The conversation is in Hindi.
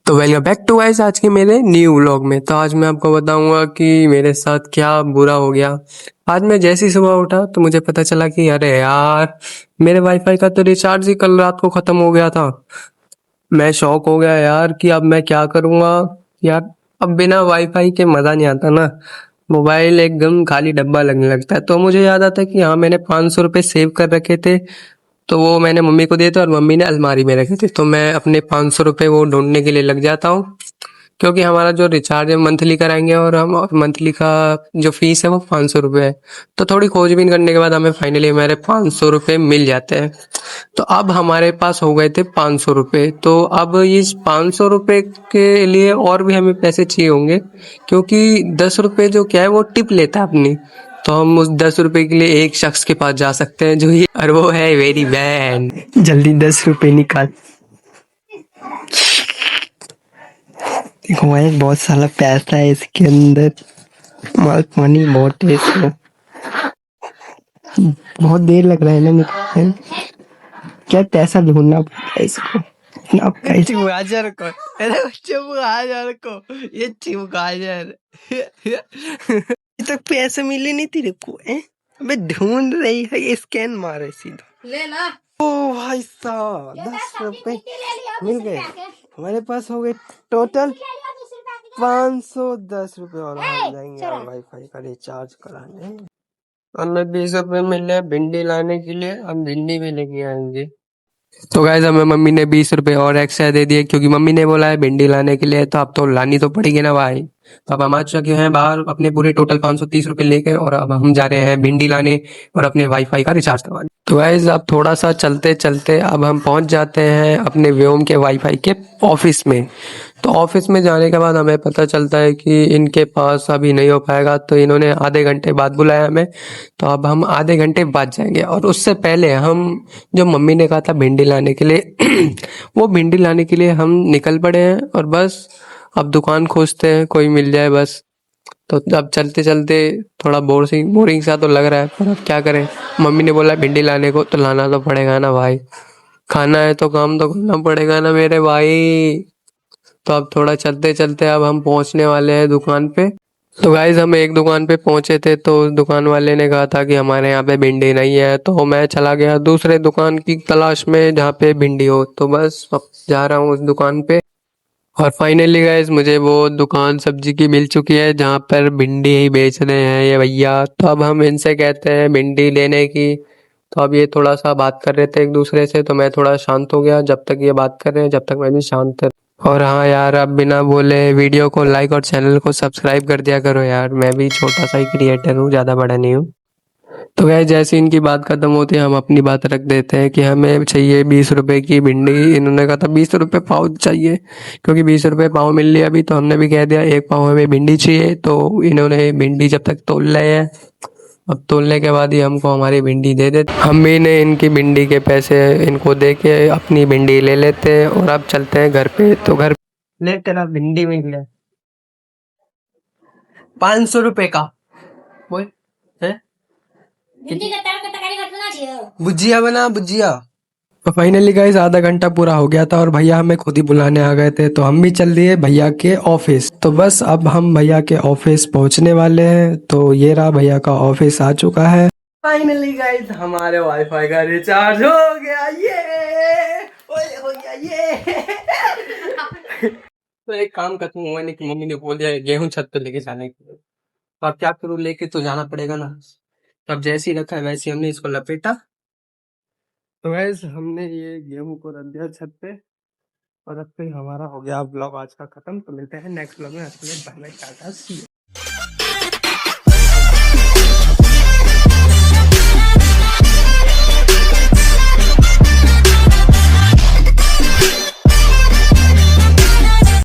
तो वेलकम बैक टू गाइस आज के मेरे न्यू व्लॉग में। तो आज मैं आपको बताऊंगा कि मेरे साथ क्या बुरा हो गया। आज मैं जैसे ही सुबह उठा तो मुझे पता चला कि अरे यार, मेरे वाईफाई का तो रिचार्ज ही कल रात को खत्म हो गया था। मैं शॉक हो गया यार कि अब मैं क्या करूंगा यार। अब बिना वाईफाई के मजा नहीं आता ना। मोबाइल एकदम खाली डब्बा लगने लगता है। तो मुझे याद आता है कि हाँ, मैंने 500 रुपये सेव कर रखे थे। तो वो मैंने मम्मी को दिए थे और मम्मी ने अलमारी में रखे थे। तो मैं अपने 500 रुपये वो ढूंढने के लिए लग जाता हूँ, क्योंकि हमारा जो रिचार्ज है मंथली कराएंगे और हम मंथली का जो फीस है वो 500 रुपये है। तो थोड़ी खोजबीन करने के बाद हमें फाइनली हमारे 500 रुपये मिल जाते हैं। तो अब हमारे पास हो गए थे 500 रुपये। तो अब इस 500 रुपये के लिए और भी हमें पैसे चाहिए होंगे, क्योंकि 10 रुपये जो क्या है वो टिप लेता है अपनी। तो हम उस 10 रुपये के लिए एक शख्स के पास जा सकते हैं जो ये, और वो है वेरी बैड। जल्दी 10 रुपये निकाल। देखो भाई, बहुत सारा पैसा है इसके अंदर। मस्त मनी बहुत है इसमें। बहुत देर लग रहा है ना निकालने में। क्या पैसा ढूंढना पड़ता है इसको। अब कैसे चिमगाजर को, अरे चिमगाजर को, ये चिमगाजर अभी तक पैसे मिले नहीं तेरे को हैं? अबे ढूंढ रही है, स्कैन मारे सीधा ले ना। ओ भाई साहब, 10 रुपए मिल गए। हमारे पास हो गए टोटल 510 रुपए और हम जाएंगे अब वाईफाई का रिचार्ज कराने। हमें 20 रुपए मिले भिंडी लाने के लिए, हम भिंडी भी लेके आएंगे। तो गाइस हमें मम्मी ने 20 रुपए और एक्स्ट्रा दे दिए, क्योंकि मम्मी ने बोला है भिंडी लाने के लिए, तो अब तो लानी तो पड़ेगी ना भाई। तो अब हम आ चुके हैं बाहर अपने पूरे टोटल 530 रुपए लेके, और अब हम जा रहे हैं भिंडी लाने और अपने वाईफाई का रिचार्ज करवाने। तो गाइस अब थोड़ा सा चलते चलते अब हम पहुंच जाते हैं अपने व्योम के वाईफाई के ऑफिस में। तो ऑफिस में जाने के बाद हमें पता चलता है कि इनके पास अभी नहीं हो पाएगा, तो इन्होंने आधे घंटे बाद बुलाया हमें। तो अब हम आधे घंटे बाद जाएंगे, और उससे पहले हम जो मम्मी ने कहा था भिंडी लाने के लिए वो भिंडी लाने के लिए हम निकल पड़े हैं। और बस अब दुकान खोजते हैं, कोई मिल जाए बस। तो अब चलते चलते थोड़ा बोरिंग सा तो लग रहा है, पर अब क्या करें। मम्मी ने बोला भिंडी लाने को, तो लाना तो पड़ेगा ना भाई। खाना है तो काम तो करना पड़ेगा ना मेरे भाई। तो अब थोड़ा चलते चलते अब हम पहुंचने वाले हैं दुकान पे। तो गाइज हम एक दुकान पे पहुंचे थे, तो उस दुकान वाले ने कहा था कि हमारे यहाँ पे भिंडी नहीं है। तो मैं चला गया दूसरे दुकान की तलाश में जहाँ पे भिंडी हो। तो बस अब जा रहा हूँ उस दुकान पे। और फाइनली गाइज मुझे वो दुकान सब्जी की मिल चुकी है जहाँ पर भिंडी ही बेच रहे हैं ये भैया। तो अब हम इनसे कहते हैं भिंडी लेने की। तो अब ये थोड़ा सा बात कर रहे थे एक दूसरे से, तो मैं थोड़ा शांत हो गया। जब तक ये बात कर रहे हैं जब तक मैं भी शांत। और हाँ यार, अब बिना बोले वीडियो को लाइक और चैनल को सब्सक्राइब कर दिया करो यार। मैं भी छोटा सा ही क्रिएटर हूँ, ज़्यादा बड़ा नहीं हूँ। तो गाइस जैसे इनकी बात खत्म होती है हम अपनी बात रख देते हैं कि हमें चाहिए 20 रुपए की भिंडी। इन्होंने कहा था 20 रुपए पाव चाहिए, क्योंकि 20 रुपए पाव मिल लिया अभी। तो हमने भी कह दिया एक पाव हमें भिंडी चाहिए। तो इन्होंने भिंडी जब तक तोल रहे हैं, अब तोलने के बाद ही हमको हमारी भिंडी दे देते। हम भी ने इनकी भिंडी के पैसे इनको दे के अपनी भिंडी ले लेते हैं, और अब चलते हैं घर पे। तो घर ले, तेरा भिंडी मिल गया 500 रुपए का। बोल है भुजिया बना भुजिया। तो फाइनली गाइस आधा घंटा पूरा हो गया था और भैया हमें खुद ही बुलाने आ गए थे। तो हम भी चल दिए भैया के ऑफिस। तो बस अब हम भैया के ऑफिस पहुंचने वाले हैं। तो ये रहा भैया का ऑफिस आ चुका है। फाइनली गाइस हमारे वाईफाई का रिचार्ज हो गया, ये ओए हो गया ये। तो एक काम करता हूँ, मैंने कि मम्मी ने बोल दिया गेहूं छत पे लेके जाने के लिए। तो अब क्या करूँ, लेके तो जाना पड़ेगा ना। तो अब जैसे ही रखा है वैसे हमने इसको लपेटा। तो वैसे हमने ये गेहूं को रख दिया छत पे। और अब फिर हमारा हो गया ब्लॉग आज का खत्म। तो मिलते हैं नेक्स्ट ब्लॉग में। Bye bye, tata see you.